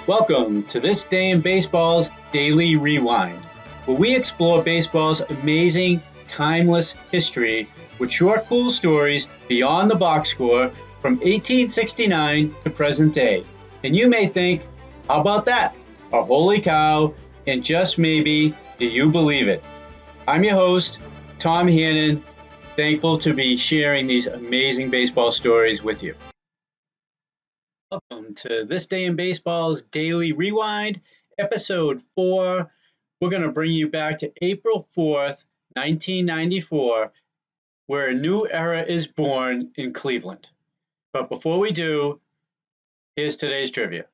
Welcome to This Day in Baseball's Daily Rewind, where we explore baseball's amazing, timeless history with short, cool stories beyond the box score from 1869 to present day. And you may think, how about that? A holy cow, and just maybe, do you believe it? I'm your host, Tom Hannon, thankful to be sharing these amazing baseball stories with you. Welcome to This Day in Baseball's Daily Rewind, Episode 4. We're going to bring you back to April 4th, 1994, where a new era is born in Cleveland. But before we do, here's today's trivia.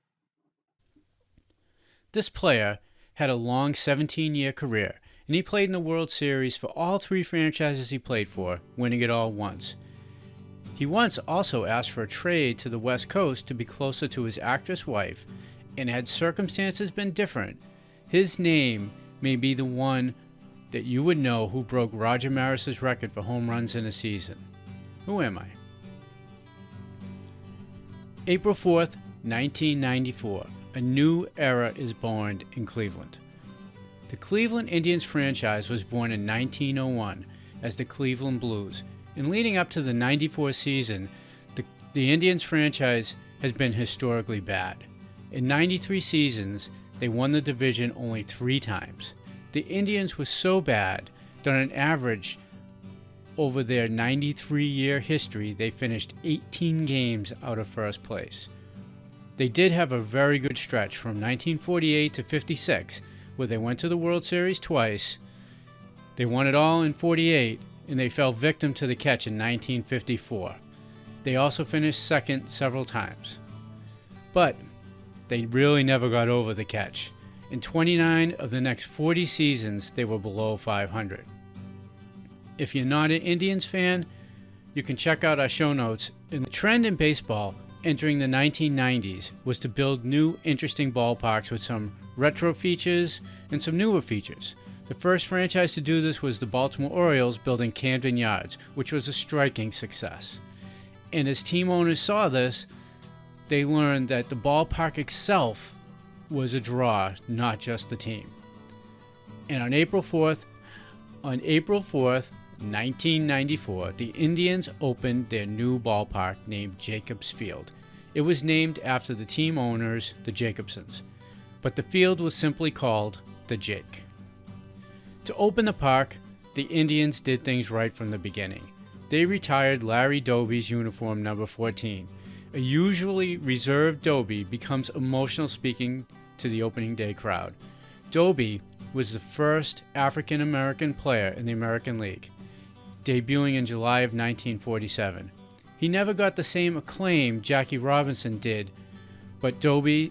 This player had a long 17-year career, and he played in the World Series for all three franchises he played for, winning it all once. He once also asked for a trade to the West Coast to be closer to his actress wife, and had circumstances been different, his name may be the one that you would know who broke Roger Maris's record for home runs in a season. Who am I? April 4th, 1994. A new era is born in Cleveland. The Cleveland Indians franchise was born in 1901 as the Cleveland Blues. And leading up to the 94 season, the Indians franchise has been historically bad. In 93 seasons, they won the division only 3 times. The Indians were so bad that on average, over their 93-year history, they finished 18 games out of first place. They did have a very good stretch from 1948 to 56, where they went to the World Series twice. They won it all in 48, and they fell victim to the catch in 1954. They also finished second several times. But they really never got over the catch. In 29 of the next 40 seasons, they were below 500. If you're not an Indians fan, you can check out our show notes. And the trend in baseball entering the 1990s was to build new, interesting ballparks with some retro features and some newer features. The first franchise to do this was the Baltimore Orioles, building Camden Yards, which was a striking success. And as team owners saw this, they learned that the ballpark itself was a draw, not just the team. And on April 4th, 1994, the Indians opened their new ballpark named Jacobs Field. It was named after the team owners, the Jacobsons, but the field was simply called the Jake. To open the park, the Indians did things right from the beginning. They retired Larry Doby's uniform number 14. A usually reserved Doby becomes emotional speaking to the opening day crowd. Doby was the first African-American player in the American League, debuting in July of 1947. He never got the same acclaim Jackie Robinson did, but Doby's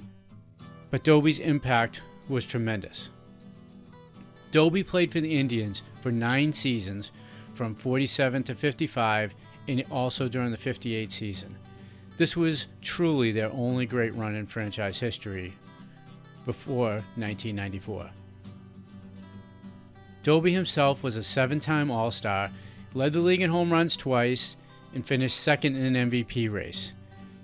impact was tremendous. Doby played for the Indians for 9 seasons, from 47 to 55, and also during the 58 season. This was truly their only great run in franchise history before 1994. Doby himself was a 7-time All-Star, led the league in home runs twice, and finished second in an MVP race.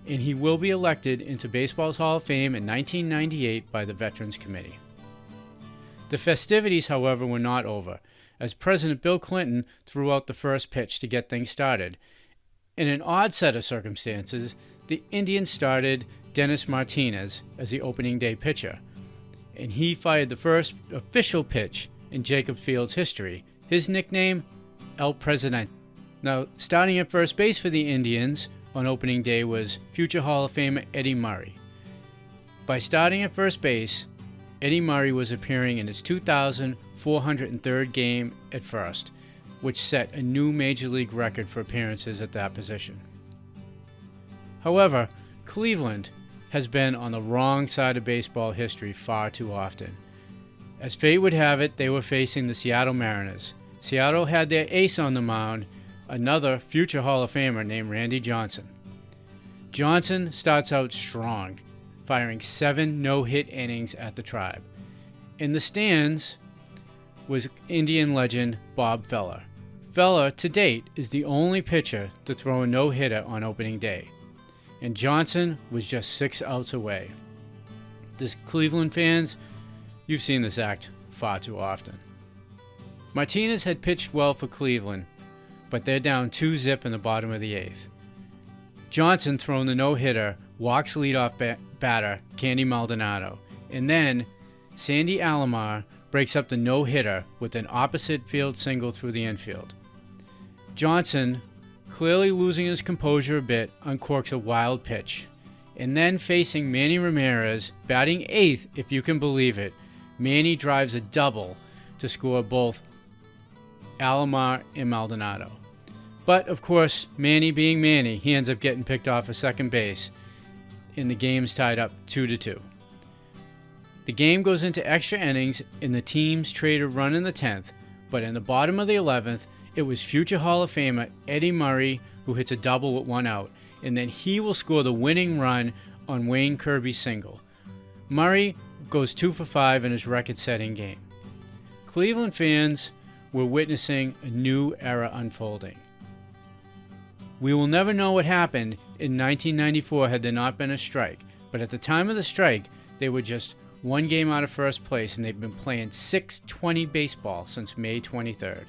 And he will be elected into Baseball's Hall of Fame in 1998 by the Veterans Committee. The festivities, however, were not over, as President Bill Clinton threw out the first pitch to get things started. In an odd set of circumstances, the Indians started Dennis Martinez as the opening day pitcher, and he fired the first official pitch in Jacobs Field's history. His nickname, El Presidente. Now, starting at first base for the Indians on opening day was future Hall of Famer Eddie Murray. By starting at first base, Eddie Murray was appearing in his 2,403rd game at first, which set a new Major League record for appearances at that position. However, Cleveland has been on the wrong side of baseball history far too often. As fate would have it, they were facing the Seattle Mariners. Seattle had their ace on the mound, another future Hall of Famer named Randy Johnson. Johnson starts out strong, firing 7 no-hit innings at the Tribe. In the stands was Indian legend Bob Feller. Feller, to date, is the only pitcher to throw a no-hitter on opening day, and Johnson was just 6 outs away. This Cleveland fans, you've seen this act far too often. Martinez had pitched well for Cleveland, but they're down 2-0 in the bottom of the 8th. Johnson, throwing the no-hitter, walks leadoff batter Candy Maldonado, and then Sandy Alomar breaks up the no-hitter with an opposite field single through the infield. Johnson, clearly losing his composure a bit, uncorks a wild pitch, and then facing Manny Ramirez, batting 8th if you can believe it, Manny drives a double to score both Alomar and Maldonado. But, of course, Manny being Manny, he ends up getting picked off at second base, and the game's tied up 2-2. The game goes into extra innings, and the teams trade a run in the 10th, but in the bottom of the 11th, it was future Hall of Famer Eddie Murray who hits a double with 1 out, and then he will score the winning run on Wayne Kirby's single. Murray goes 2 for 5 in his record-setting game. Cleveland fans were witnessing a new era unfolding. We will never know what happened in 1994 had there not been a strike, but at the time of the strike, they were just 1 game out of first place, and they've been playing .620 baseball since May 23rd.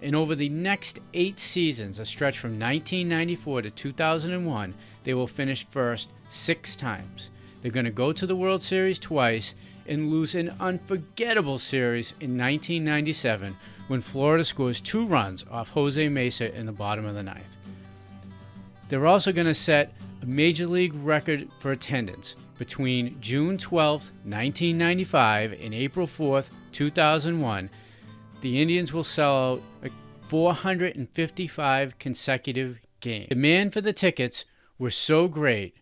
And over the next 8 seasons, a stretch from 1994 to 2001, they will finish first 6 times. They're going to go to the World Series twice and lose an unforgettable series in 1997 when Florida scores 2 runs off Jose Mesa in the bottom of the 9th. They're also going to set a Major League record for attendance. Between June 12, 1995 and April 4, 2001, the Indians will sell out 455 consecutive games. Demand for the tickets were so great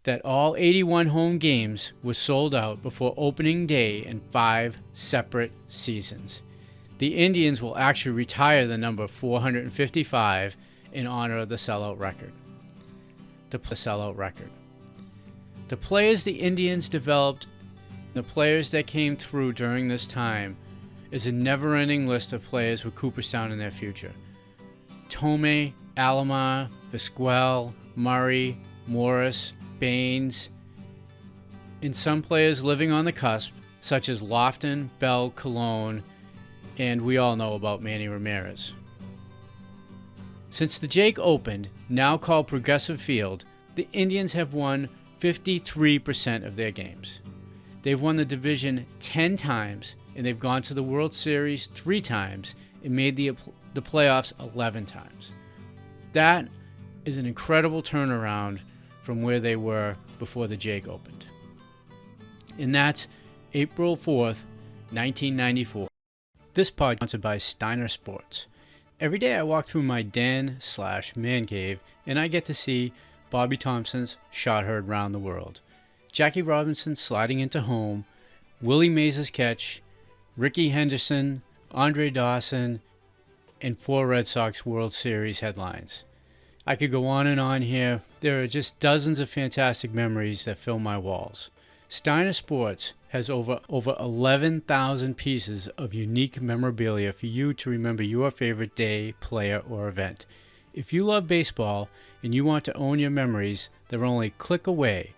that all 81 home games were sold out before opening day in 5 separate seasons. The Indians will actually retire the number 455 in honor of the sellout record. The players the Indians developed, the players that came through during this time, is a never-ending list of players with Cooperstown in their future. Tomei, Alomar, Vizquel, Murray, Morris, Baines, and some players living on the cusp, such as Lofton, Bell, Colon, and we all know about Manny Ramirez. Since the Jake opened, now called Progressive Field, the Indians have won 53% of their games. They've won the division 10 times, and they've gone to the World Series 3 times and made the playoffs 11 times. That is an incredible turnaround from where they were before the Jake opened. And that's April 4th, 1994. This podcast is sponsored by Steiner Sports. Every day I walk through my den/man cave, and I get to see Bobby Thompson's Shot Heard Round the World, Jackie Robinson sliding into home, Willie Mays' catch, Ricky Henderson, Andre Dawson, and 4 Red Sox World Series headlines. I could go on and on here. There are just dozens of fantastic memories that fill my walls. Steiner Sports has over 11,000 pieces of unique memorabilia for you to remember your favorite day, player, or event. If you love baseball and you want to own your memories, they're only a click away.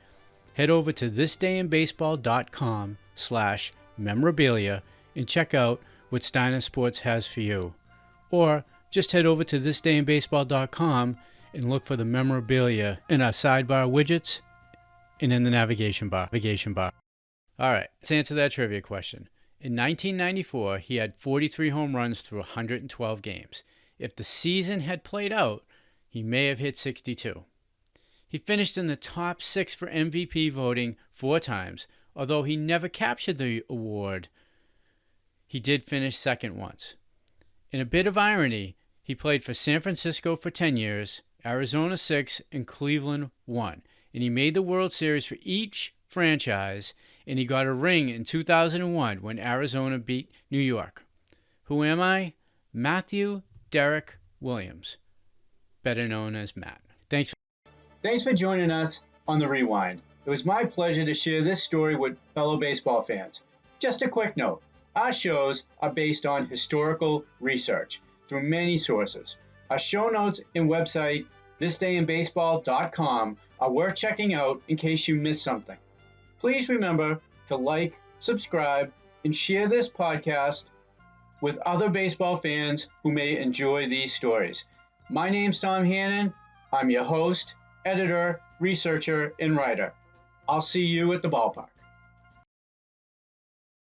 Head over to thisdayinbaseball.com/memorabilia and check out what Steiner Sports has for you. Or just head over to thisdayinbaseball.com and look for the memorabilia in our sidebar widgets and in the navigation bar. All right, let's answer that trivia question. In 1994, he had 43 home runs through 112 games. If the season had played out, he may have hit 62. He finished in the top 6 for MVP voting 4 times, although he never captured the award. He did finish second once. In a bit of irony, he played for San Francisco for 10 years, Arizona 6, and Cleveland 1. And he made the World Series for each franchise, and he got a ring in 2001 when Arizona beat New York. Who am I? Matthew Derek Williams, better known as Matt. Thanks for joining us on The Rewind. It was my pleasure to share this story with fellow baseball fans. Just a quick note, our shows are based on historical research through many sources. Our show notes and website, thisdayinbaseball.com, are worth checking out in case you missed something. Please remember to like, subscribe, and share this podcast with other baseball fans who may enjoy these stories. My name's Tom Hannon. I'm your host, editor, researcher, and writer. I'll see you at the ballpark.